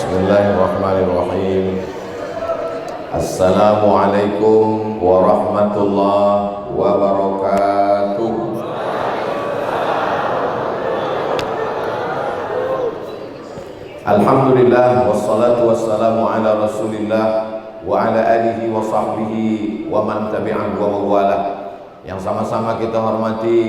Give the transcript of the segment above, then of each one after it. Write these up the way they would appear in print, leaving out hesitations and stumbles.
Bismillahirrahmanirrahim. Assalamualaikum warahmatullahi wabarakatuh. Alhamdulillah wassalatu wassalamu ala Rasulillah wa ala alihi wa sahbihi wa man tabi'ahu wa mawalah. Yang sama-sama kita hormati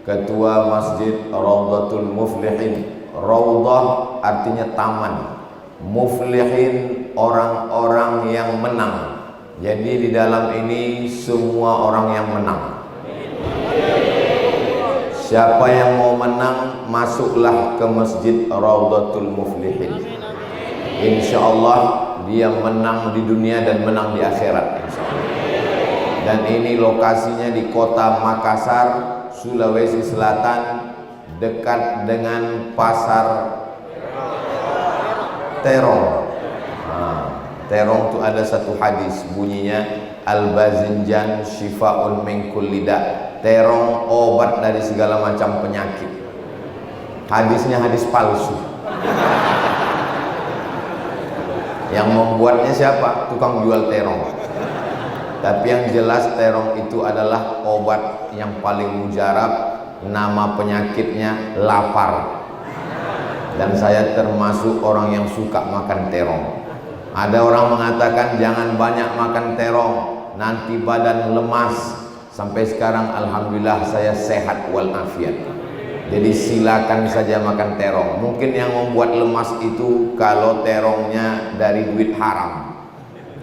Ketua Masjid Raudhatul Muflihin. Raudhah artinya taman, muflihin orang-orang yang menang. Jadi di dalam ini semua orang yang menang. Siapa yang mau menang, masuklah ke Masjid Raudhatul Muflihin. Insyaallah dia menang di dunia dan menang di akhirat, insyaallah. Dan ini lokasinya di kota Makassar, Sulawesi Selatan, dekat dengan pasar Terong. Terong itu ada satu hadis bunyinya al-bazinjan syifa'un min kulli da'. Terong obat dari segala macam penyakit. Hadisnya hadis palsu. Yang membuatnya siapa? Tukang jual terong. Tapi yang jelas terong itu adalah obat yang paling mujarab. Nama penyakitnya lapar. Dan saya termasuk orang yang suka makan terong. Ada orang mengatakan jangan banyak makan terong, nanti badan lemas. Sampai sekarang alhamdulillah saya sehat walafiat. Jadi silakan saja makan terong. Mungkin yang membuat lemas itu kalau terongnya dari duit haram.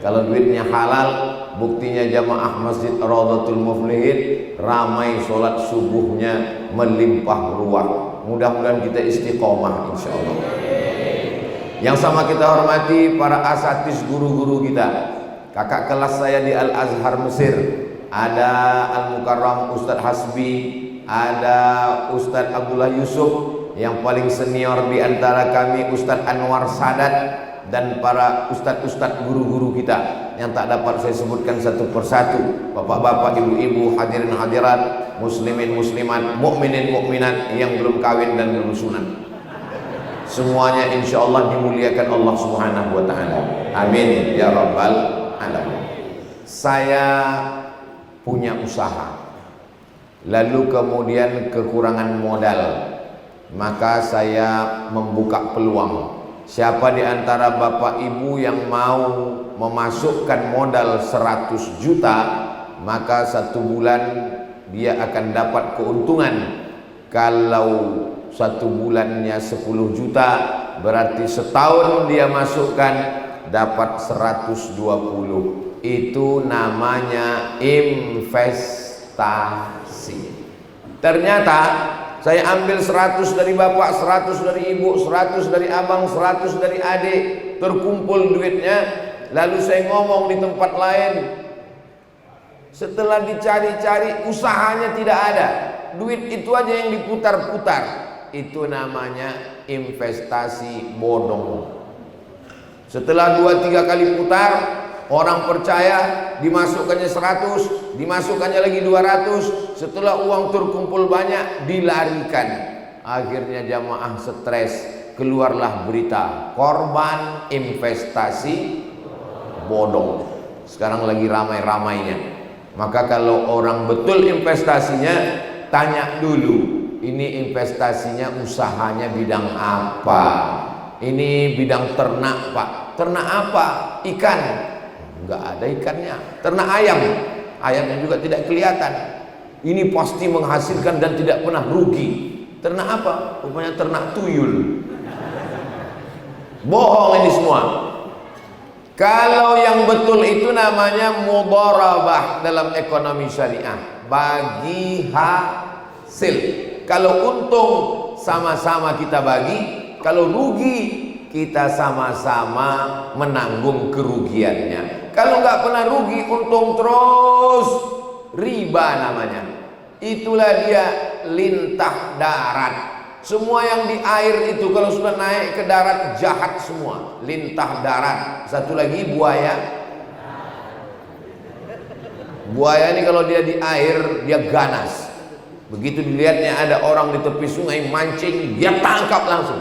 Kalau duitnya halal, buktinya jamaah Masjid Raudhatul Muflihin ramai sholat subuhnya melimpah ruah. Mudah-mudahan kita istiqomah insyaallah. Yang sama kita hormati para asatiz guru-guru kita. Kakak kelas saya di Al-Azhar Mesir, ada Al-Mukarram Ustadz Hasbi, ada Ustadz Abdullah Yusuf, yang paling senior di antara kami Ustadz Anwar Sadat, dan para ustadz-ustadz guru-guru kita yang tak dapat saya sebutkan satu persatu. Bapak-bapak, ibu-ibu, hadirin hadirat, muslimin muslimat, mukminin mukminat yang belum kawin dan belum sunat, semuanya insya Allah dimuliakan Allah Subhanahu wa ta'ala. Amin ya rabbal alamin. Saya punya usaha, lalu kemudian kekurangan modal, maka saya membuka peluang. Siapa di antara bapak ibu yang mau memasukkan modal 100 juta, maka satu bulan dia akan dapat keuntungan. Kalau satu bulannya 10 juta, berarti setahun dia masukkan dapat 120. Itu namanya investasi. Ternyata saya ambil 100 dari bapak, 100 dari ibu, 100 dari abang, 100 dari adik, terkumpul duitnya. Lalu saya ngomong di tempat lain, setelah dicari-cari usahanya tidak ada, duit itu aja yang diputar-putar. Itu namanya investasi bodong. Setelah 2-3 kali putar, orang percaya, dimasukkannya 100, dimasukkannya lagi 200. Setelah uang terkumpul banyak, dilarikan. Akhirnya jamaah stres, keluarlah berita korban investasi bodong. Sekarang lagi ramai-ramainya. Maka kalau orang betul investasinya, tanya dulu, ini investasinya usahanya bidang apa? Ini bidang ternak pak. Ternak apa? Ikan. Enggak ada ikannya. Ternak ayam, ayamnya juga tidak kelihatan. Ini pasti menghasilkan dan tidak pernah rugi. Ternak apa? Rupanya ternak tuyul. Bohong ini semua. Kalau yang betul itu namanya mudharabah dalam ekonomi syariah, bagi hasil. Kalau untung sama-sama kita bagi, kalau rugi kita sama-sama menanggung kerugiannya. Kalau nggak pernah rugi, untung terus, riba namanya. Itulah dia lintah darat. Semua yang di air itu kalau sudah naik ke darat jahat semua. Lintah darat. Satu lagi buaya. Buaya ini kalau dia di air dia ganas. Begitu dilihatnya ada orang di tepi sungai mancing, dia tangkap langsung.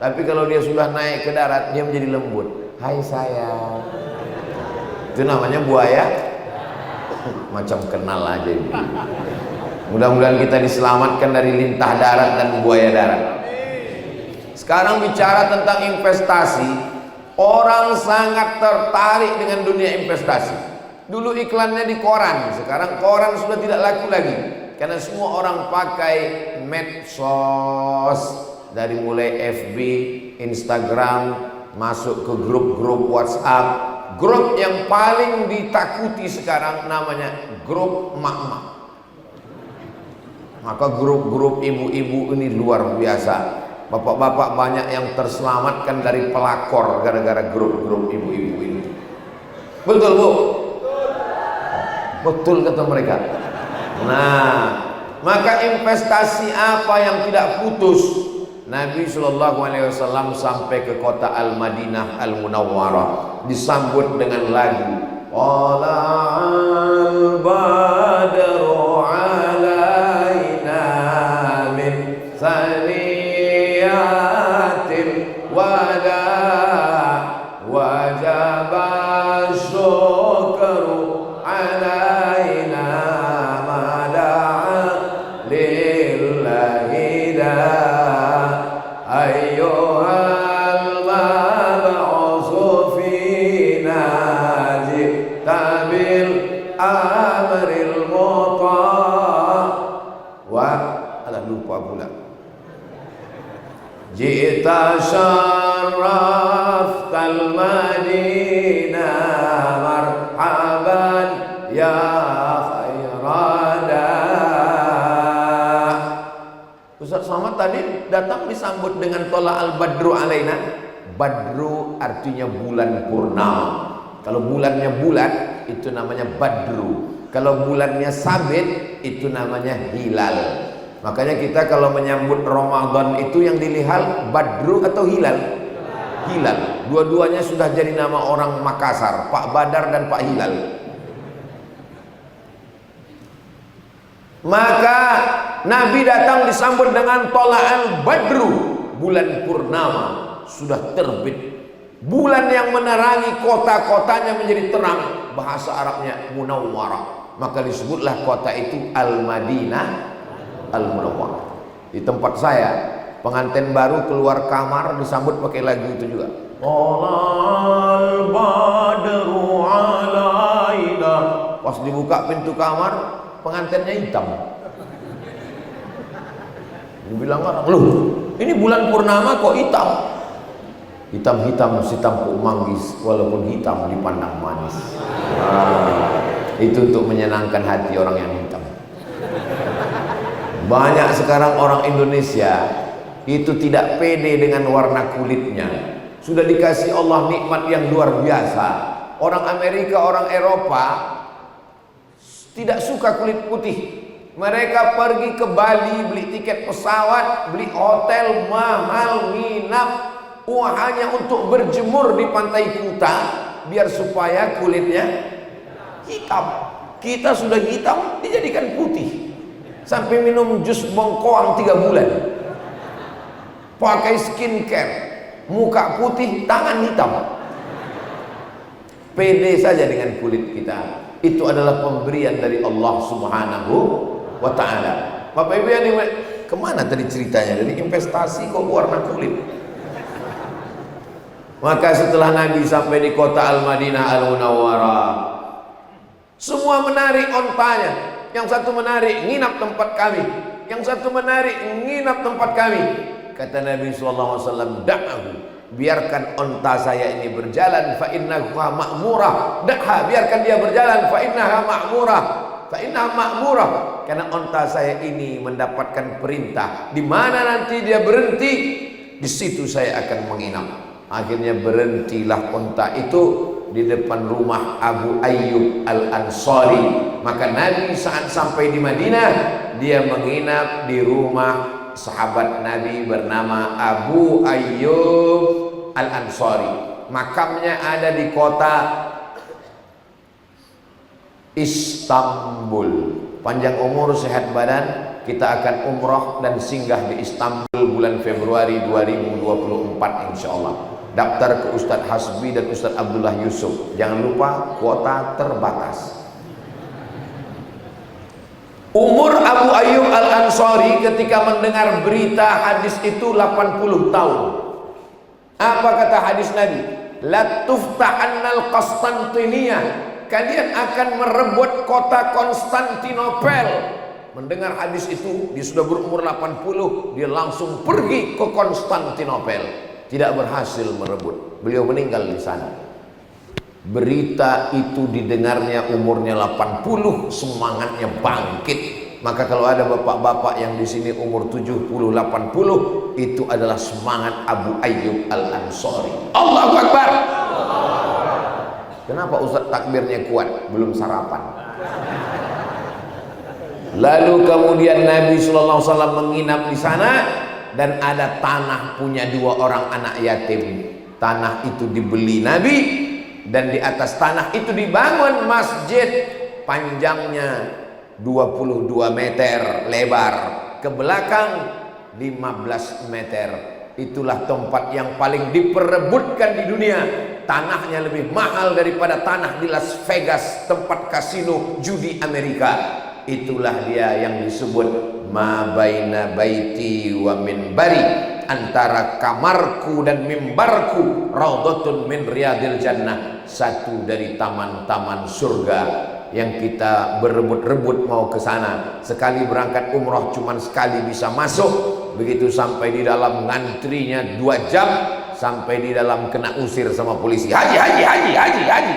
Tapi kalau dia sudah naik ke darat, dia menjadi lembut. Hai sayang. Itu namanya buaya. Macam kenal aja. Mudah-mudahan kita diselamatkan dari lintah darat dan buaya darat. Sekarang bicara tentang investasi, orang sangat tertarik dengan dunia investasi. Dulu iklannya di koran, sekarang koran sudah tidak laku lagi. Karena semua orang pakai medsos, dari mulai FB, Instagram, masuk ke grup-grup WhatsApp. Grup yang paling ditakuti sekarang namanya grup mak-mak. Maka grup-grup ibu-ibu ini luar biasa. Bapak-bapak banyak yang terselamatkan dari pelakor gara-gara grup-grup ibu-ibu ini. Betul bu? Betul kata mereka. Nah, maka investasi apa yang tidak putus? Nabi SAW sampai ke kota Al-Madinah Al-Munawwarah, disambut dengan lagu Tala'al badru alaina min saniyatil wada wajaba syukru alaina mada'a lillahi da ayyuhal mab'usu fina jitabil amril muta' wa ada lupa pula jita syarraftal madinah marhaban ya khairada. Ustaz Somad tadi datang disambut dengan tola al-badru alaina. Badru artinya bulan purnama. Kalau bulannya bulat itu namanya badru. Kalau bulannya sabit itu namanya hilal. Makanya kita kalau menyambut Ramadan itu yang dilihat badru atau hilal? Hilal. Dua-duanya sudah jadi nama orang Makassar, Pak Badar dan Pak Hilal. Maka Nabi datang disambut dengan tola'al badru, bulan purnama sudah terbit, bulan yang menerangi kota-kotanya menjadi terang. Bahasa Arabnya Munawwarah, maka disebutlah kota itu Al-Madinah Al-Munawwarah. Di tempat saya, pengantin baru keluar kamar disambut pakai lagu itu juga. Tola'al badru alaina. Pas dibuka pintu kamar, pengantinnya hitam. Dibilang orang, loh ini bulan purnama kok hitam? Hitam-hitam si tampuk manggis, walaupun hitam dipandang manis. Itu untuk menyenangkan hati orang yang hitam. Banyak sekarang orang Indonesia itu tidak pede dengan warna kulitnya. Sudah dikasih Allah nikmat yang luar biasa. Orang Amerika, orang Eropa tidak suka kulit putih. Mereka pergi ke Bali, beli tiket pesawat, beli hotel mahal, nginap, hanya untuk berjemur di pantai Kuta, biar supaya kulitnya hitam. Kita sudah hitam, dijadikan putih. Sampai minum jus bengkoang 3 bulan. Pakai skincare, muka putih, tangan hitam. Pede saja dengan kulit kita. Itu adalah pemberian dari Allah Subhanahu wa ta'ala. Bapak Ibu yang kemana tadi ceritanya? Dari investasi kok warna kulit. Maka setelah Nabi sampai di kota Al-Madinah Al-Munawwarah, semua menarik ontanya. Yang satu menarik, nginap tempat kami. Yang satu menarik, nginap tempat kami. Kata Nabi SAW, da'ahu, biarkan onta saya ini berjalan, fa innaha ma'murah. Da'ha, biarkan dia berjalan, fa innaha ma'murah. Fa innaha ma'murah. Karena onta saya ini mendapatkan perintah. Di mana nanti dia berhenti, di situ saya akan menginap. Akhirnya berhentilah onta itu di depan rumah Abu Ayyub Al-Ansari. Maka Nabi saat sampai di Madinah, dia menginap di rumah sahabat Nabi bernama Abu Ayyub Al-Ansari. Makamnya ada di kota Istanbul. Panjang umur, sehat badan, kita akan umroh dan singgah di Istanbul bulan Februari 2024 insyaallah. Daftar ke Ustadz Hasbi dan Ustadz Abdullah Yusuf. Jangan lupa kuota terbatas. Umur Abu Ayyub Al-Ansari ketika mendengar berita hadis itu 80 tahun. Apa kata hadis Nabi? La tuftahannal Konstantiniyah. Kalian akan merebut kota Konstantinopel. Mendengar hadis itu, dia sudah berumur 80, dia langsung pergi ke Konstantinopel. Tidak berhasil merebut. Beliau meninggal di sana. Berita itu didengarnya umurnya 80, semangatnya bangkit. Maka kalau ada bapak-bapak yang di sini umur 70, 80, itu adalah semangat Abu Ayyub Al-Ansari. Allahu Akbar. Kenapa Ustaz takbirnya kuat? Belum sarapan. Lalu kemudian Nabi SAW menginap di sana. Dan ada tanah punya 2 orang anak yatim. Tanah itu dibeli Nabi, dan di atas tanah itu dibangun masjid. Panjangnya 22 meter lebar, ke belakang 15 meter. Itulah tempat yang paling diperebutkan di dunia. Tanahnya lebih mahal daripada tanah di Las Vegas, tempat kasino judi Amerika. Itulah dia yang disebut ma baina baiti wa minbari, antara kamarku dan mimbarku raudhatun min riyadil jannah, satu dari taman-taman surga yang kita berebut-rebut mau ke sana. Sekali berangkat umroh cuman sekali bisa masuk, begitu sampai di dalam ngantrinya 2 jam, sampai di dalam kena usir sama polisi. Haji, haji, haji, haji, haji.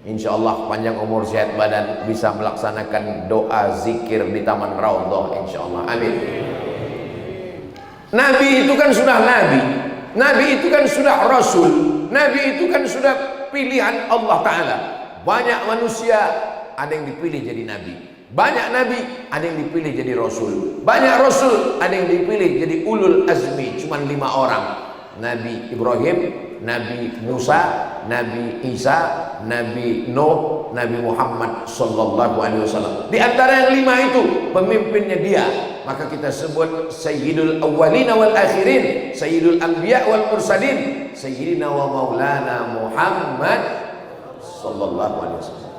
Insya Allah panjang umur sehat badan, bisa melaksanakan doa zikir di Taman Raudhah insya Allah. Amin. Nabi itu kan sudah Nabi, Nabi itu kan sudah Rasul, Nabi itu kan sudah pilihan Allah Ta'ala. Banyak manusia ada yang dipilih jadi Nabi, banyak Nabi ada yang dipilih jadi Rasul, banyak Rasul ada yang dipilih jadi ulul azmi, cuman 5 orang. Nabi Ibrahim, Nabi Musa, Nabi Isa, Nabi Nuh, Nabi Muhammad sallallahu alaihi wasallam. Di antara yang 5 itu pemimpinnya dia. Maka kita sebut Sayyidul Awwalin wal Akhirin, Sayyidul Anbiya wal Mursalin, Sayyidina wa Maulana Muhammad sallallahu alaihi wasallam.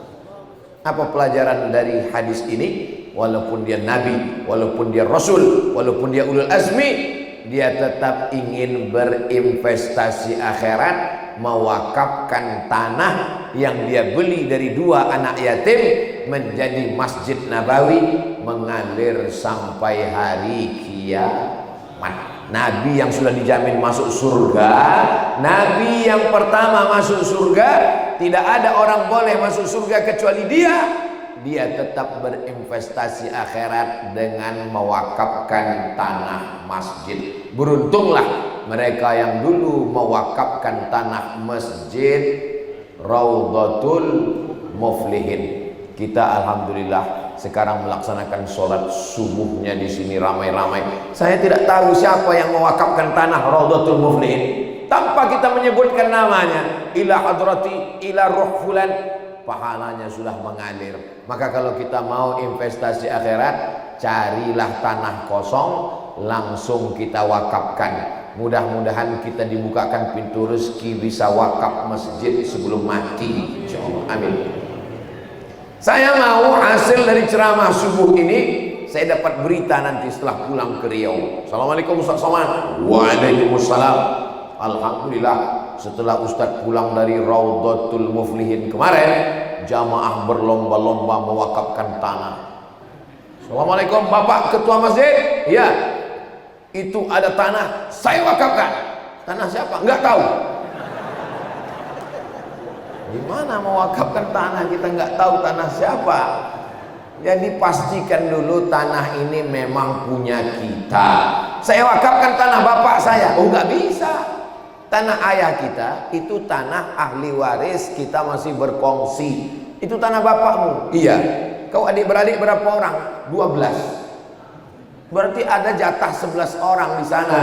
Apa pelajaran dari hadis ini? Walaupun dia Nabi, walaupun dia Rasul, walaupun dia ulul azmi, dia tetap ingin berinvestasi akhirat, mewakafkan tanah yang dia beli dari 2 anak yatim menjadi Masjid Nabawi, mengalir sampai hari kiamat. Nabi yang sudah dijamin masuk surga, Nabi yang pertama masuk surga, tidak ada orang boleh masuk surga kecuali dia. Dia tetap berinvestasi akhirat dengan mewakafkan tanah masjid. Beruntunglah mereka yang dulu mewakafkan tanah masjid Raudhatul Muflihin. Kita alhamdulillah sekarang melaksanakan sholat subuhnya di sini ramai-ramai. Saya tidak tahu siapa yang mewakafkan tanah Raudhatul Muflihin tanpa kita menyebutkan namanya. Ila hadrati, ila ruh fulan, pahalanya sudah mengalir. Maka kalau kita mau investasi akhirat, carilah tanah kosong, langsung kita wakafkan. Mudah-mudahan kita dibukakan pintu rezeki bisa wakaf masjid sebelum mati insyaallah. Amin. Saya mau hasil dari ceramah subuh ini, saya dapat berita nanti setelah pulang ke Riau. Assalamualaikum Ustaz Somad. Waalaikumsalam. Alhamdulillah, setelah Ustaz pulang dari Raudhatul Muflihin kemarin, jamaah berlomba-lomba mewakafkan tanah. Assalamualaikum Bapak Ketua Masjid. Iya, itu ada tanah saya wakafkan. Tanah siapa? Enggak tahu. Gimana mewakafkan tanah kita enggak tahu tanah siapa? Jadi pastikan dulu tanah ini memang punya kita. Saya wakafkan tanah bapak saya. Oh, enggak bisa. Tanah ayah kita itu tanah ahli waris, kita masih berkongsi. Itu tanah bapakmu. Iya. Kau adik-beradik berapa orang? 12. Berarti ada jatah 11 orang di sana.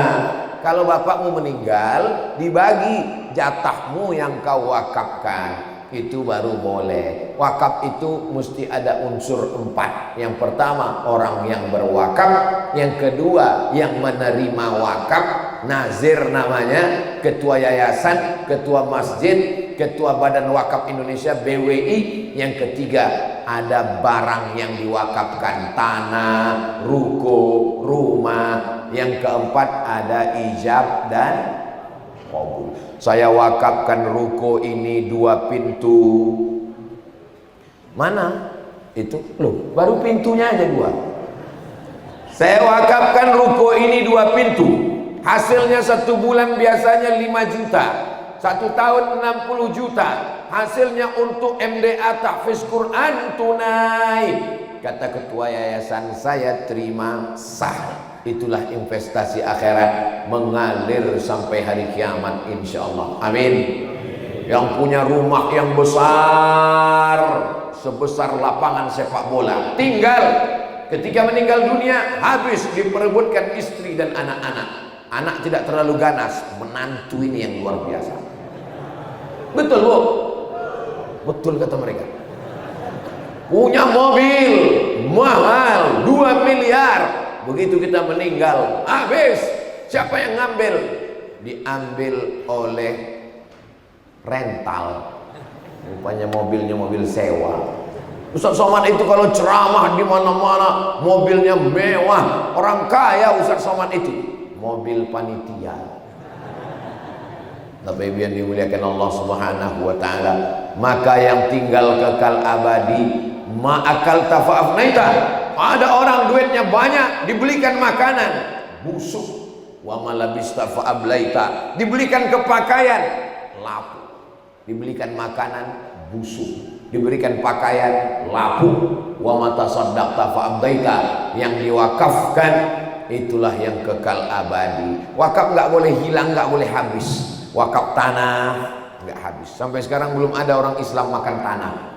Kalau bapakmu meninggal, dibagi jatahmu yang kau wakafkan. itu baru boleh. Wakaf itu mesti ada unsur 4. Yang pertama orang yang berwakaf, yang kedua yang menerima wakaf, nazir namanya, ketua yayasan, ketua masjid, ketua Badan Wakaf Indonesia BWI, yang ketiga ada barang yang diwakafkan, tanah, ruko, rumah, yang keempat ada ijab dan kabul. Saya wakafkan ruko ini 2 pintu. Mana? Itu loh, baru pintunya aja 2. Saya wakafkan ruko ini 2 pintu. Hasilnya 1 bulan biasanya 5 juta, 1 tahun 60 juta. Hasilnya untuk MDA tahfiz Quran tunai. Kata ketua yayasan, saya terima, sah. Itulah investasi akhirat, mengalir sampai hari kiamat insyaallah. Amin. Yang punya rumah yang besar sebesar lapangan sepak bola, tinggal ketika meninggal dunia habis diperebutkan istri dan anak-anak. Anak tidak terlalu ganas, menantu ini yang luar biasa. Betul Bu? Betul kata mereka. Punya mobil mahal 2 miliar. Begitu kita meninggal, habis. Siapa yang ngambil? Diambil oleh rental. Rupanya mobilnya mobil sewa. Ustaz Somad itu kalau ceramah di mana-mana mobilnya mewah. Orang kaya Ustaz Somad itu. Mobil panitia. Bapak Ibu yang dimuliakan Allah Subhanahu wa taala, maka yang tinggal kekal abadi ma'akal tafa'afnaita. Ada orang duitnya banyak, dibelikan makanan busuk. Wa malabista fa'ablaita, dibelikan kepakaian lapu, dibelikan makanan busuk, diberikan pakaian lapu. Wa matasaddaqta fa'abdaita, yang diwakafkan itulah yang kekal abadi. Wakaf nggak boleh hilang, nggak boleh habis. Wakaf tanah nggak habis. Sampai sekarang belum ada orang Islam makan tanah.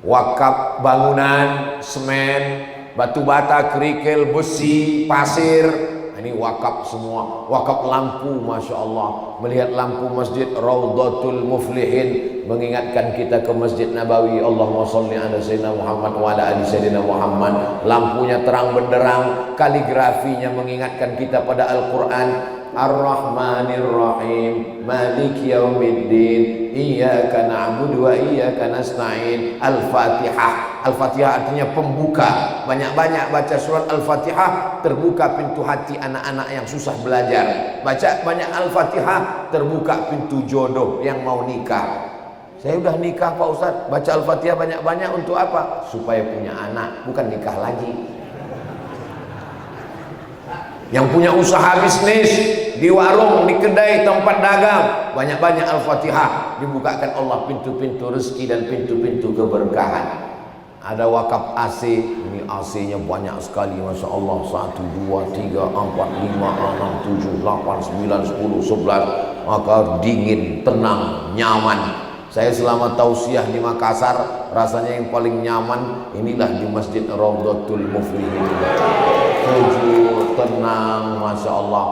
Wakaf bangunan, semen, batu bata, kerikil, besi, pasir, ini wakaf semua. Wakaf lampu, Masya Allah. Melihat lampu masjid Raudhatul Muflihin mengingatkan kita ke Masjid Nabawi. Allahumma sholli ala sayyidina Muhammad wa ala ali sayyidina Muhammad. Lampunya terang benderang, kaligrafinya mengingatkan kita pada Al-Quran. Ar-Rahmanir Rahim, Maliki Yaumiddin, Iyyaka na'budu wa iyyaka nasta'in. Al-Fatihah. Al-Fatihah artinya pembuka. Banyak-banyak baca surat Al-Fatihah, terbuka pintu hati anak-anak yang susah belajar. Baca banyak Al-Fatihah, terbuka pintu jodoh yang mau nikah. Saya udah nikah Pak Ustaz, baca Al-Fatihah banyak-banyak untuk apa? Supaya punya anak, bukan nikah lagi. Yang punya usaha bisnis di warung, di kedai, tempat dagang, banyak-banyak Al-Fatihah, dibukakan Allah pintu-pintu rezeki dan pintu-pintu keberkahan. Ada wakaf AC, ini AC-nya banyak sekali, Masya Allah. 1, 2, 3, 4, 5, 6, 7, 8, 9, 10, 11. Maka dingin, tenang, nyaman. Saya selama tausiah di Makassar, rasanya yang paling nyaman inilah di Masjid Raudhatul Muflihin. Sejuk, tenang, Masya Allah.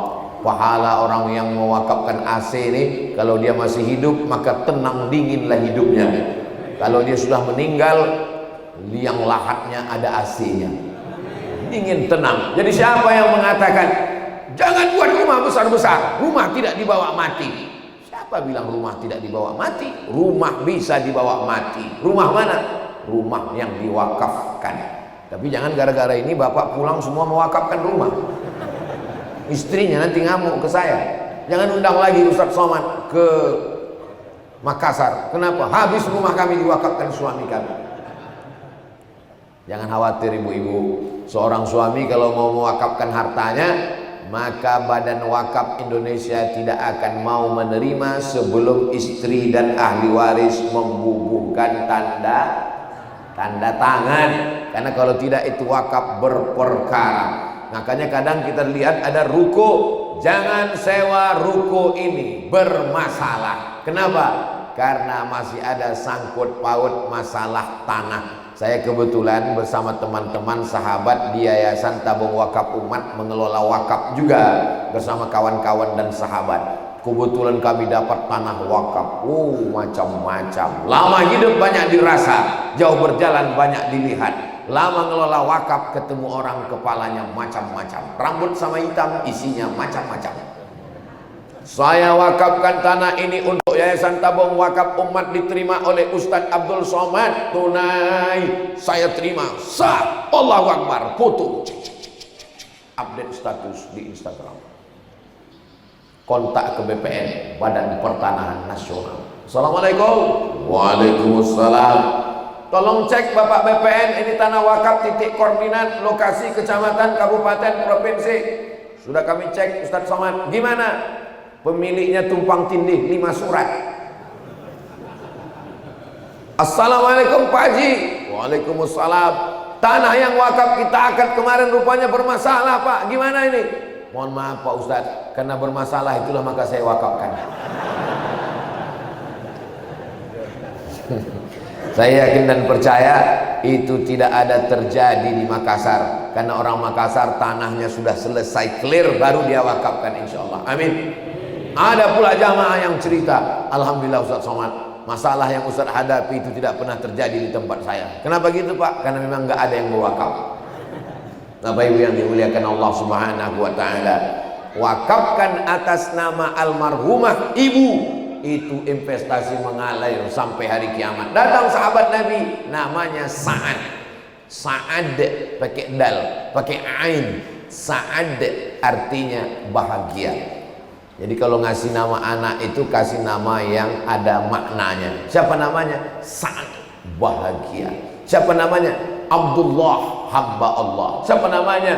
Pahala orang yang mewakafkan AC ini, kalau dia masih hidup maka tenang dinginlah hidupnya. Kalau dia sudah meninggal, liang lahatnya ada AC-nya, dingin tenang. Jadi siapa yang mengatakan jangan buat rumah besar-besar, rumah tidak dibawa mati? Siapa bilang rumah tidak dibawa mati? Rumah bisa dibawa mati. Rumah mana? Rumah yang diwakafkan. Tapi jangan gara-gara ini bapak pulang semua mewakafkan rumah. Istrinya nanti ngamuk ke saya. Jangan undang lagi Ustaz Somad ke Makassar. Kenapa? Habis rumah kami diwakafkan suami kami. Jangan khawatir ibu-ibu. Seorang suami kalau mau mewakafkan hartanya, maka Badan Wakaf Indonesia tidak akan mau menerima sebelum istri dan ahli waris membubuhkan tanda tangan. Karena kalau tidak itu wakaf berperkara. Makanya kadang kita lihat ada ruko, jangan sewa ruko ini, bermasalah. Kenapa? Karena masih ada sangkut paut masalah tanah. Saya kebetulan bersama teman-teman sahabat di Yayasan Tabung Wakaf Umat mengelola wakaf juga bersama kawan-kawan dan sahabat. kebetulan kami dapat tanah wakaf. Macam-macam. Lama hidup banyak dirasa, jauh berjalan banyak dilihat. Lama ngelola wakaf, ketemu orang kepalanya macam-macam, rambut sama hitam, isinya macam-macam. Saya wakafkan tanah ini untuk Yayasan Tabung Wakaf Umat, diterima oleh Ustadz Abdul Somad, tunai saya terima, sah, Allahu Akbar, foto, update status di Instagram, kontak ke BPN, Badan Pertanahan Nasional. Assalamualaikum. Waalaikumsalam. Tolong cek Bapak BPN, ini tanah wakaf, titik koordinat, lokasi, kecamatan, kabupaten, provinsi. Sudah kami cek Ustadz Somad. Gimana? Pemiliknya tumpang tindih 5 surat. Assalamualaikum Pak Haji. Waalaikumsalam. Tanah yang wakaf kita akad kemarin rupanya bermasalah Pak. Gimana ini? Mohon maaf Pak Ustadz, karena bermasalah itulah maka saya wakafkan. Saya yakin dan percaya itu tidak ada terjadi di Makassar, karena orang Makassar tanahnya sudah selesai clear, baru dia wakafkan insyaallah. Amin. Ada pula jamaah yang cerita, alhamdulillah Ustaz Somad, masalah yang Ustaz hadapi itu tidak pernah terjadi di tempat saya. Kenapa gitu Pak? Karena memang nggak ada yang berwakaf. Bapak Ibu yang dimuliakan Allah Subhanahu wa taala, wakafkan atas nama almarhumah ibu, itu investasi mengalir sampai hari kiamat. Datang sahabat Nabi namanya Sa'ad. Sa'ad pakai dal, pakai ain. Sa'ad artinya bahagia. Jadi kalau ngasih nama anak itu kasih nama yang ada maknanya. Siapa namanya? Sa'ad, bahagia. Siapa namanya? Abdullah, hamba Allah. Siapa namanya?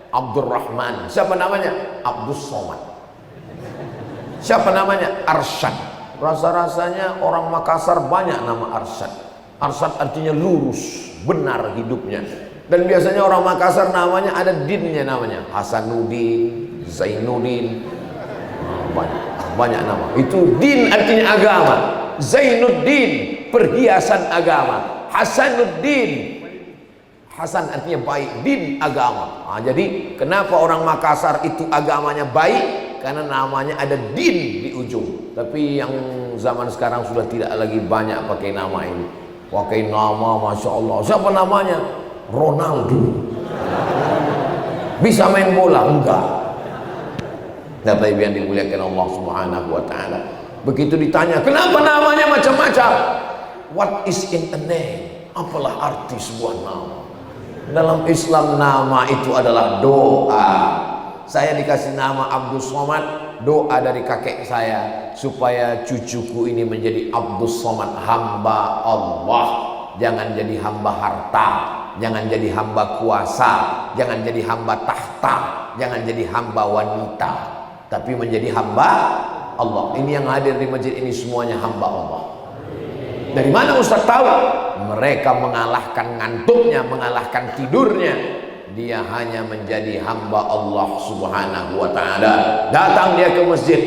Abdurrahman. Siapa namanya? Abdus Somad. Siapa namanya? Arsyad. Rasa-rasanya orang Makassar banyak nama Arsyad. Arsyad artinya lurus, benar hidupnya. Dan biasanya orang Makassar namanya ada dinnya, namanya Hasanuddin, Zainuddin. Banyak nama. Itu din artinya agama. Zainuddin perhiasan agama. Hasanuddin, Hasan artinya baik, din agama. Jadi kenapa orang Makassar itu agamanya baik? Karena namanya ada din di ujung. Tapi yang zaman sekarang sudah tidak lagi banyak pakai nama ini. Pakai nama, masya Allah. Siapa namanya? Ronaldo. Bisa main bola? Enggak. Bapak Ibu yang dimuliakan Allah Subhanahu wa taala. Begitu ditanya, "Kenapa namanya macam-macam?" What is in a name? Apalah arti sebuah nama? Dalam Islam nama itu adalah doa. Saya dikasih nama Abdus Somad, doa dari kakek saya supaya cucuku ini menjadi Abdus Somad, hamba Allah. Jangan jadi hamba harta, jangan jadi hamba kuasa, jangan jadi hamba tahta, jangan jadi hamba wanita, tapi menjadi hamba Allah. Ini yang hadir di masjid ini semuanya hamba Allah. Dari mana Ustaz tahu? Mereka mengalahkan ngantuknya, mengalahkan tidurnya. Dia hanya menjadi hamba Allah Subhanahu wa taala. Datang dia ke masjid.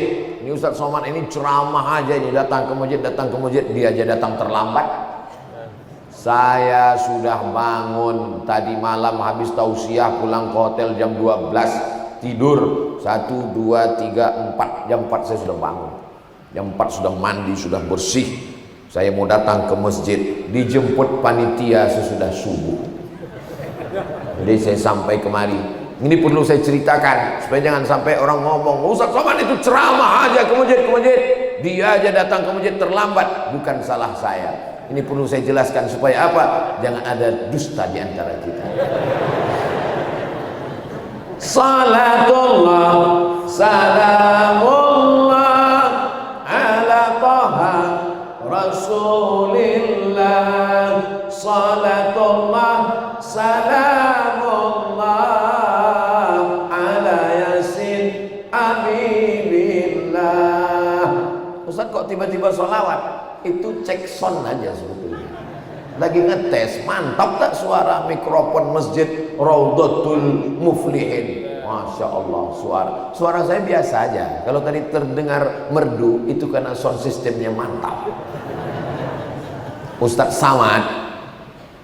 Ini Ustaz Somad ini ceramah aja ini, datang ke masjid, dia aja datang terlambat. Saya sudah bangun tadi malam habis tausiah, pulang ke hotel jam 12, tidur 1 2 3 4. Jam 4 saya sudah bangun. Jam 4 sudah mandi, sudah bersih. Saya mau datang ke masjid, dijemput panitia sesudah subuh. Jadi saya sampai kemari. Ini perlu saya ceritakan supaya jangan sampai orang ngomong, Ustaz Somad itu ceramah aja ke masjid. Dia aja datang ke masjid terlambat. Bukan salah saya. Ini perlu saya jelaskan supaya apa? Jangan ada dusta di antara kita. Salatullah, salamullah ala taha Rasulillah. Salatullah, salamullah ala yasin habibillah. Ustaz kok tiba-tiba sholawat? Itu cek sound aja sebetulnya. Lagi ngetes, mantap tak suara mikrofon masjid Raudhatul Muflihin. Masya Allah, suara saya biasa aja. Kalau tadi terdengar merdu, itu karena sound sistemnya mantap. Ustadz Somad,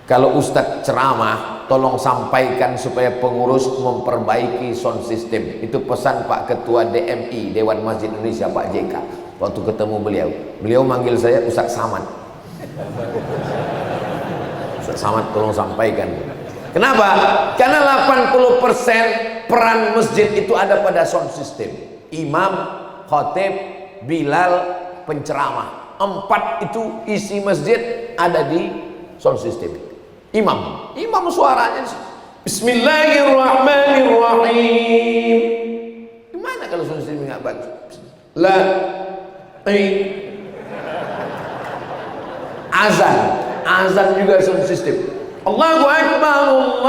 kalau Ustadz ceramah tolong sampaikan supaya pengurus memperbaiki sound system. Itu pesan Pak Ketua DMI, Dewan Masjid Indonesia, Pak JK. Waktu ketemu beliau, beliau manggil saya Ustaz Samad. Ustaz Samad tolong sampaikan. Kenapa? Karena 80% peran masjid itu ada pada sound system. Imam, khatib, bilal, penceramah. 4 itu isi masjid ada di sound system. Imam suaranya Bismillahirrahmanirrahim. Gimana kalau sound system nggak bagus? Azan juga sound system. Allahu Akbar, Allahu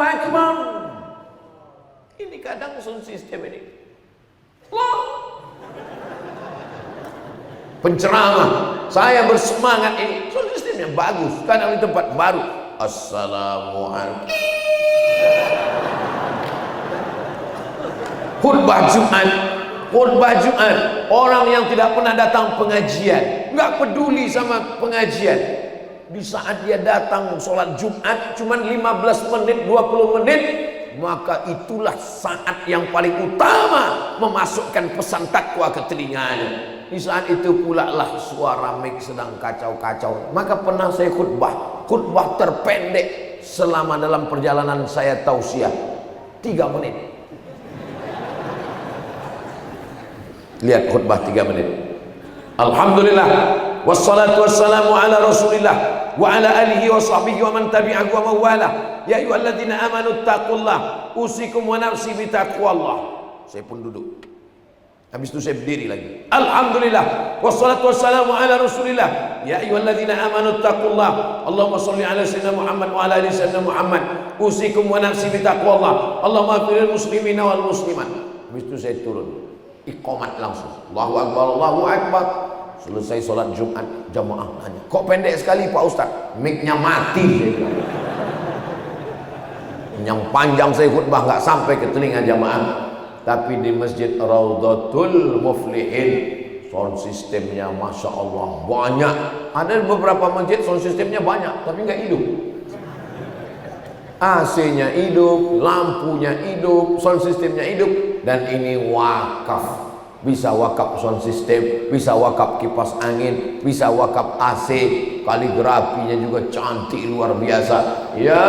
Akbar. Ini kadang sound system ini. Penceramah, saya bersemangat ini sound systemnya bagus karena di tempat baru. Assalamualaikum. Khutbah Jumat, orang yang tidak pernah datang pengajian, nggak peduli sama pengajian. Di saat dia datang sholat Jumat cuman 15 menit, 20 menit, maka itulah saat yang paling utama memasukkan pesan takwa ke telinganya. Di saat itu pula lah suara mic sedang kacau-kacau. Maka pernah saya khutbah terpendek selama dalam perjalanan saya tausiah 3 menit. Lihat khutbah 3 menit. Alhamdulillah, wassalatu wassalamu ala Rasulillah wa ala alihi wa sahbihi wa man tabi'ahu wa mawala. Ya ayyuhalladzina amanu taqullah usikum wa nafsi bitaqwallah. Saya pun duduk. Habis itu saya berdiri lagi. Alhamdulillah, wassalatu wassalamu ala Rasulillah. Ya ayyuhalladzina amanu taqullah. Allahumma shalli ala sayyidina Muhammad wa ala ali sayyidina Muhammad. Usikum wa nafsi bitaqwallah. Allahumma ighfirlil muslimina wal muslimat. Habis itu saya turun. Iqamat langsung. Allahu Akbar, Allahu Akbar. Selesai sholat Jumat, jamaah nanya, kok pendek sekali Pak Ustaz? Mic-nya mati. Yang panjang saya khutbah nggak sampai ke telinga jamaah. Tapi di Masjid Raudhatul Muflihin sound sistemnya Masya Allah banyak. Ada beberapa masjid sound sistemnya banyak tapi nggak hidup. AC-nya hidup, lampunya hidup, sound systemnya hidup, dan ini wakaf. Bisa wakaf sound system, bisa wakaf kipas angin, bisa wakaf AC, kaligrafinya juga cantik luar biasa. Ya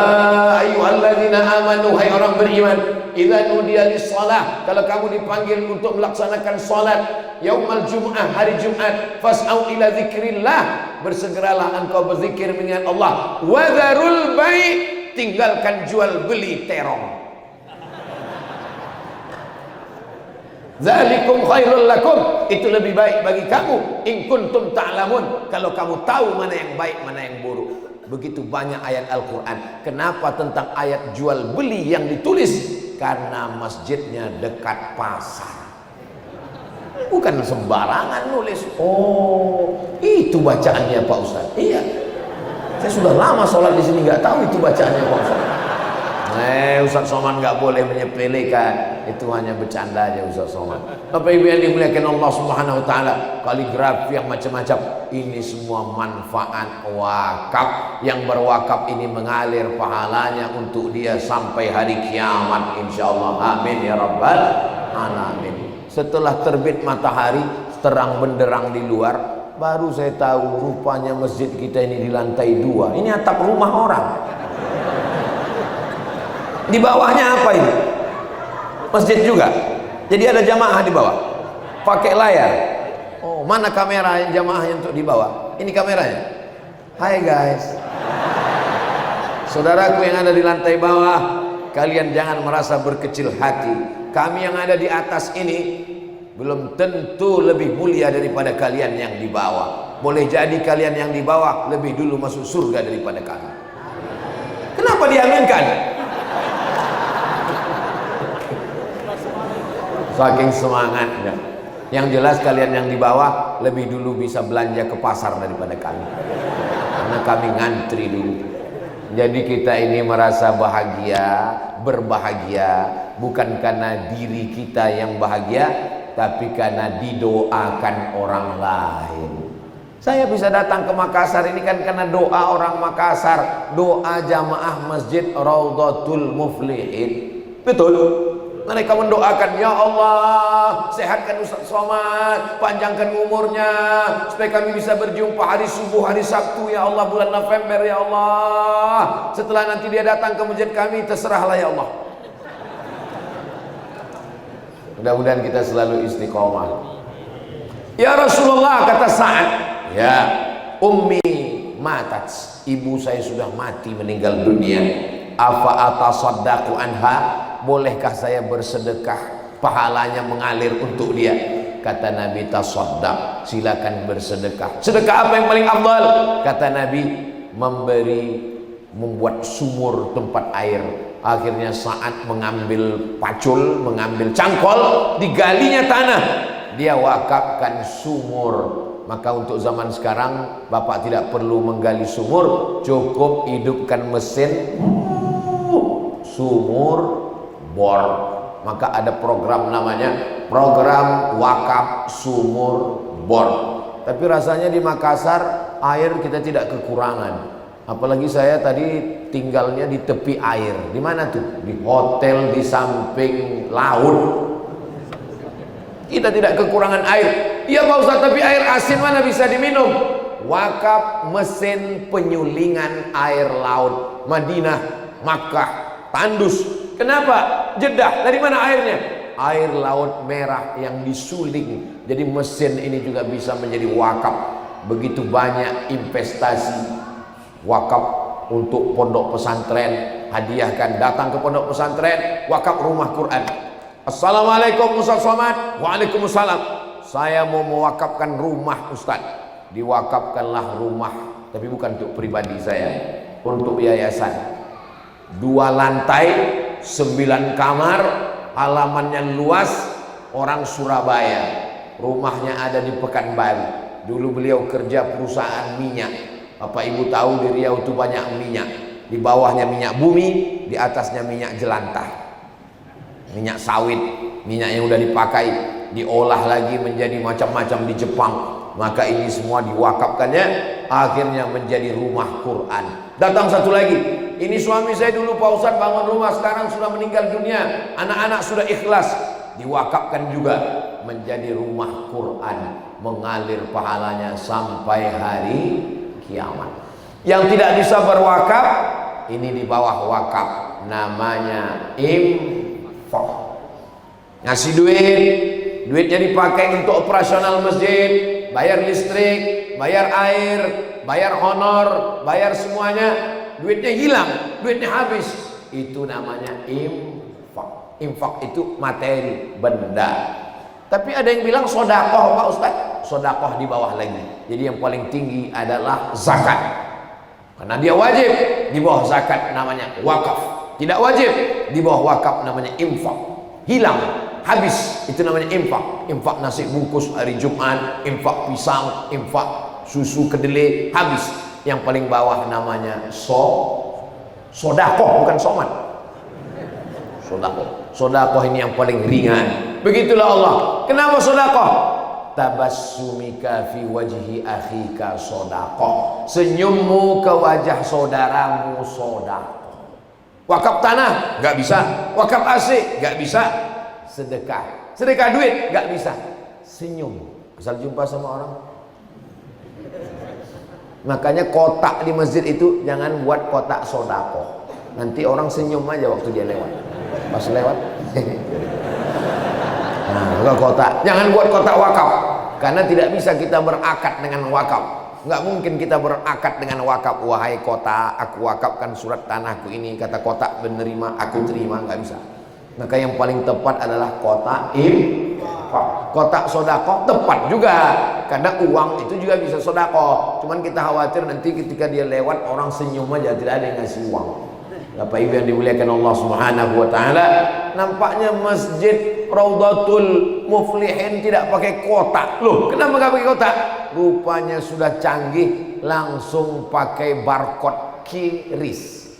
ayyuhalladzina amanu, hai orang beriman, idza nudiya lis-shalah, kalau kamu dipanggil untuk melaksanakan salat yaumal jumu'ah, hari Jumat, fas'au ila dzikrillah, bersegeralah engkau berzikir mengingat Allah, wa dzarul bai', tinggalkan jual beli terong. Dzalikum khairul lakum, itu lebih baik bagi kamu, in kuntum ta'lamun, kalau kamu tahu mana yang baik mana yang buruk. Begitu banyak ayat Al-Quran. Kenapa tentang ayat jual beli yang ditulis? Karena masjidnya dekat pasar. Bukan sembarangan nulis. Oh, itu bacaannya Pak Ustaz. Iya, saya sudah lama sholat di sini nggak tahu itu bacaannya Pak Ustaz. Ustaz Somad nggak boleh menyepelekan, itu hanya bercanda aja Ustaz Somad. Bapak Ibu yang dimuliakan Allah Subhanahu Wa Taala, kaligrafi yang macam-macam, ini semua manfaat wakaf. Yang berwakaf ini mengalir pahalanya untuk dia sampai hari kiamat, insya Allah. Amin ya rabbal alamin. Setelah terbit matahari, terang benderang di luar, baru saya tahu rupanya masjid kita ini di lantai 2. Ini atap rumah orang. Di bawahnya apa ini? Masjid juga. Jadi ada jamaah di bawah. Pakai layar. Oh, mana kamera jamaah yang untuk di bawah? Ini kameranya. Hai guys. Saudaraku yang ada di lantai bawah, kalian jangan merasa berkecil hati. Kami yang ada di atas ini belum tentu lebih mulia daripada kalian yang di bawah. Boleh jadi kalian yang di bawah lebih dulu masuk surga daripada kami. Kenapa diaminkan? Saking semangatnya. Yang jelas kalian yang di bawah lebih dulu bisa belanja ke pasar daripada kami, karena kami ngantri dulu. Jadi kita ini merasa bahagia, berbahagia bukan karena diri kita yang bahagia, tapi karena didoakan orang lain. Saya bisa datang ke Makassar ini kan karena doa orang Makassar, doa jamaah Masjid Raudhatul Muflihin. Betul. Mereka mendoakan, ya Allah, sehatkan Ustaz Somad, panjangkan umurnya, supaya kami bisa berjumpa hari subuh, hari Sabtu, ya Allah, bulan November, ya Allah. Setelah nanti dia datang ke masjid kami, terserahlah ya Allah. Mudah-mudahan kita selalu istiqomah. Ya Rasulullah, kata Sa'ad, ya ummi matat, ibu saya sudah mati, meninggal dunia. Afa atasaddaqu anha, bolehkah saya bersedekah, pahalanya mengalir untuk dia? Kata Nabi, tasaddaq, silakan bersedekah. Sedekah apa yang paling afdal? Kata Nabi, membuat sumur tempat air. Akhirnya saat mengambil pacul, mengambil cangkol, digalinya tanah, dia wakafkan sumur. Maka untuk zaman sekarang Bapak tidak perlu menggali sumur, cukup hidupkan mesin sumur bor. Maka ada program namanya program wakaf sumur bor. Tapi rasanya di Makassar air kita tidak kekurangan. Apalagi saya tadi tinggalnya di tepi air. Di mana tuh? Di hotel di samping laut. Kita tidak kekurangan air. Iya Pak Ustaz, tapi air asin mana bisa diminum? Wakaf mesin penyulingan air laut. Madinah, Makkah, Tandus. Kenapa? Jeddah. Dari mana airnya? Air laut merah yang disuling. Jadi mesin ini juga bisa menjadi wakaf. Begitu banyak investasi wakaf untuk pondok pesantren, hadiahkan, datang ke pondok pesantren, wakaf rumah Quran. Assalamualaikum Ustaz Somad. Waalaikumsalam. Saya mau mewakafkan rumah Ustaz. Diwakafkanlah rumah, tapi bukan untuk pribadi saya, untuk yayasan. 2 lantai, 9 kamar, halamannya luas, orang Surabaya. Rumahnya ada di Pekanbaru. Dulu beliau kerja perusahaan minyak. Bapak Ibu tahu di Riau itu banyak minyak. Di bawahnya minyak bumi, di atasnya minyak jelantah, minyak sawit. Minyak yang udah dipakai diolah lagi menjadi macam-macam di Jepang. Maka ini semua diwakafkannya, akhirnya menjadi rumah Quran. Datang satu lagi, ini suami saya dulu Pak Ustadz bangun rumah, sekarang sudah meninggal dunia, anak-anak sudah ikhlas. Diwakafkan juga menjadi rumah Quran, mengalir pahalanya sampai hari kiamat. Yang tidak bisa berwakaf, ini di bawah wakaf, namanya infak. Ngasih duit, duitnya dipakai untuk operasional masjid, bayar listrik, bayar air, bayar honor, bayar semuanya, duitnya hilang, duitnya habis. Itu namanya infak. Infak itu materi, benda. Tapi ada yang bilang sodakoh Pak Ustaz. Sodakoh di bawah lagi. Jadi yang paling tinggi adalah zakat. Karena dia wajib, di bawah zakat namanya wakaf. Tidak wajib, di bawah wakaf namanya infak. Hilang, habis, itu namanya infak. Infak nasi bungkus hari Jumat, infak pisang, infak susu kedelai, habis. Yang paling bawah namanya sodakoh, bukan somat. Sodakoh. Sodakoh ini yang paling ringan. Begitulah Allah. Kenapa sodakoh? Tabassumika fi wajhi akhika sodakoh. Senyummu ke wajah saudaramu sodakoh. Wakaf tanah nggak bisa, wakaf AC nggak bisa, sedekah duit nggak bisa, senyum asal jumpa sama orang. Makanya kotak di masjid itu jangan buat kotak sodakoh, nanti orang senyum aja waktu dia lewat, pas lewat. Nah, kotak, jangan buat kotak wakaf, karena tidak bisa kita berakad dengan wakaf. Nggak mungkin kita berakad dengan wakaf. Wahai kota, aku wakafkan surat tanahku ini, kata kotak menerima, aku terima, nggak bisa. Maka yang paling tepat adalah kotak infak. Kotak sodakoh tepat juga, karena uang itu juga bisa sodakoh. Cuman kita khawatir nanti ketika dia lewat orang senyum aja, tidak ada yang ngasih uang. Bapak Ibu yang dimuliakan Allah Subhanahu wa taala, nampaknya Masjid Raudhatul Muflihin tidak pakai kotak. Loh, kenapa nggak pakai kotak? Rupanya sudah canggih, langsung pakai barcode QRIS.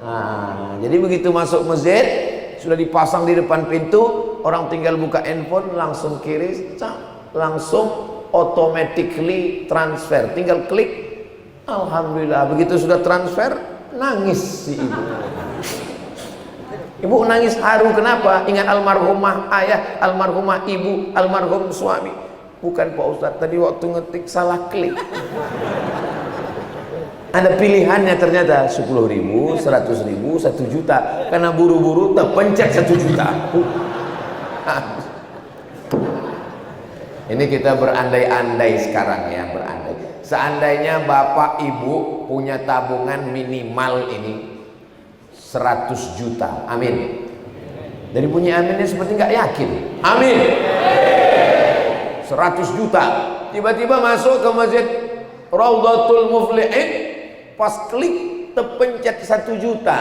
Nah, jadi begitu masuk masjid sudah dipasang di depan pintu, orang tinggal buka handphone langsung QRIS, langsung automatically transfer, tinggal klik. Alhamdulillah, begitu sudah transfer, nangis si ibu. Ibu nangis haru, kenapa? Ingat almarhumah ayah, almarhumah ibu, almarhum suami. Bukan Pak Ustadz, tadi waktu ngetik salah klik. Ada pilihannya ternyata 10.000, 100.000, 1 juta. Karena buru-buru terpencet 1 juta. Ini kita berandai-andai sekarang ya, berandai. Seandainya bapak ibu punya tabungan minimal ini 100 juta, amin. Dari bunyi aminnya seperti nggak yakin. Amin. 100 juta. Tiba-tiba masuk ke masjid Raudhatul Muflihin, pas klik terpencet 1 juta.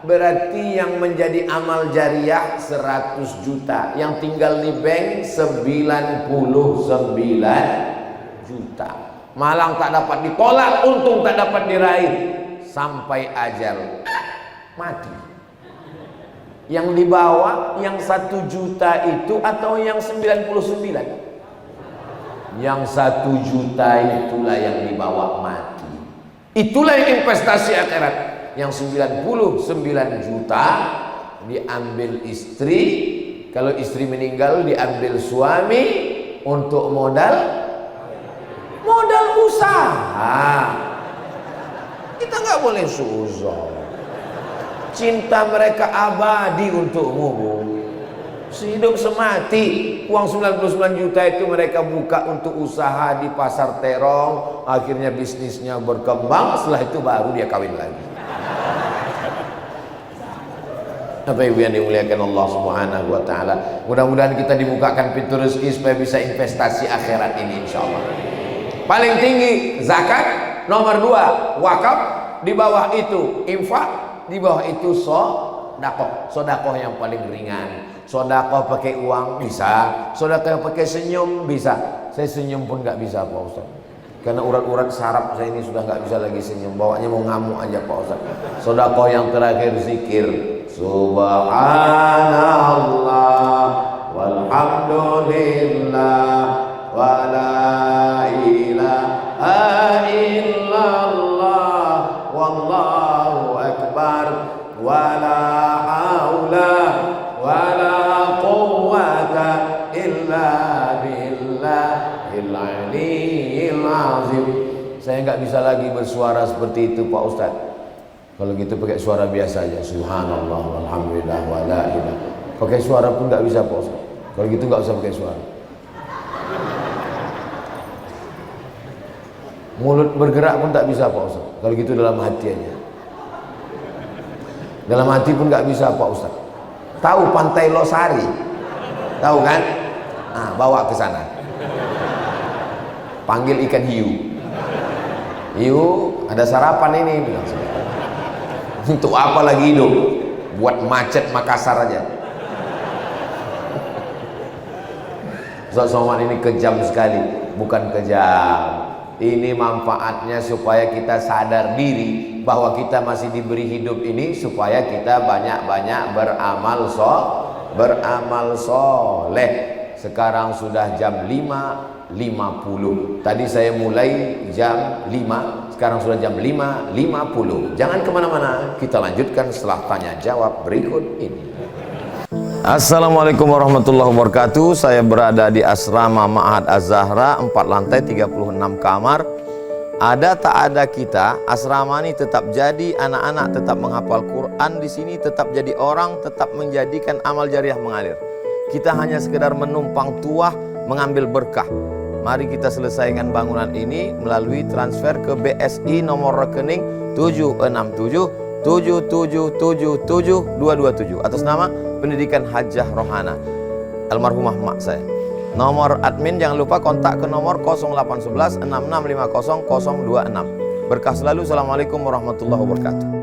Berarti yang menjadi amal jariah 100 juta. Yang tinggal di bank 99 juta. Malang tak dapat ditolak, untung tak dapat diraih. Sampai ajal mati. Yang dibawa yang 1 juta itu atau yang 99? Yang 1 juta itulah yang dibawa mati. Itulah yang investasi akhirat. Yang 99 juta diambil istri. Kalau istri meninggal diambil suami untuk modal usaha. Kita nggak boleh suuzon. Cinta mereka abadi untukmu, Bu. Sehidup semati. Uang 99 juta itu mereka buka untuk usaha di pasar terong. Akhirnya bisnisnya berkembang. Setelah itu baru dia kawin lagi. Apa ibu yang dimuliakan Allah Subhanahu wa ta'ala. Mudah-mudahan kita dibukakan pintu rezeki supaya bisa investasi akhirat ini, insya Allah. Paling tinggi zakat, nomor 2 wakaf, di bawah itu infak, di bawah itu sodakoh. Sodakoh yang paling ringan. Sodakoh pakai uang bisa, sodakoh pakai senyum bisa. Saya senyum pun nggak bisa Pak Ustaz, karena urat-urat saraf saya ini sudah nggak bisa lagi senyum, bawanya mau ngamuk aja Pak Ustaz. Sodakoh yang terakhir zikir Subhanallah walhamdulillah wa la ilaha illallah wallahu akbar wa la haula wa la quwwata illa billahil aliyyil azim. Saya nggak bisa lagi bersuara seperti itu Pak Ustaz. Kalau gitu pakai suara biasa aja. Subhanallah walhamdulillah wa la ilaha. Pakai suara pun nggak bisa Pak Ustaz. Kalau gitu nggak usah pakai suara. Mulut bergerak pun tak bisa Pak Ustaz. Kalau gitu dalam hati aja. Dalam hati pun nggak bisa Pak Ustaz. Tahu Pantai Losari? Tahu kan? Nah, bawa ke sana. Panggil ikan hiu. Hiu, ada sarapan ini bilang. Untuk apa lagi hidup? Buat macet Makassar aja. Ustaz Somad ini kejam sekali. Bukan kejam. Ini manfaatnya supaya kita sadar diri bahwa kita masih diberi hidup ini supaya kita banyak-banyak beramal soleh. Sekarang sudah jam 5.50. Tadi saya mulai jam 5, sekarang sudah jam 5.50. Jangan kemana-mana, kita lanjutkan setelah tanya jawab berikut ini. Assalamualaikum warahmatullahi wabarakatuh. Saya berada di asrama Ma'had Az-Zahra, 4 lantai 36 kamar. Ada tak ada kita, asrama ini tetap jadi, anak-anak tetap menghafal Quran di sini, tetap jadi orang, tetap menjadikan amal jariah mengalir. Kita hanya sekedar menumpang tuah, mengambil berkah. Mari kita selesaikan bangunan ini melalui transfer ke BSI nomor rekening 76777772227 atas nama Pendidikan Hajah Rohana, almarhumah mak saya. Nomor admin jangan lupa kontak ke nomor 0811 6650 026. Berkah selalu. Assalamualaikum warahmatullahi wabarakatuh.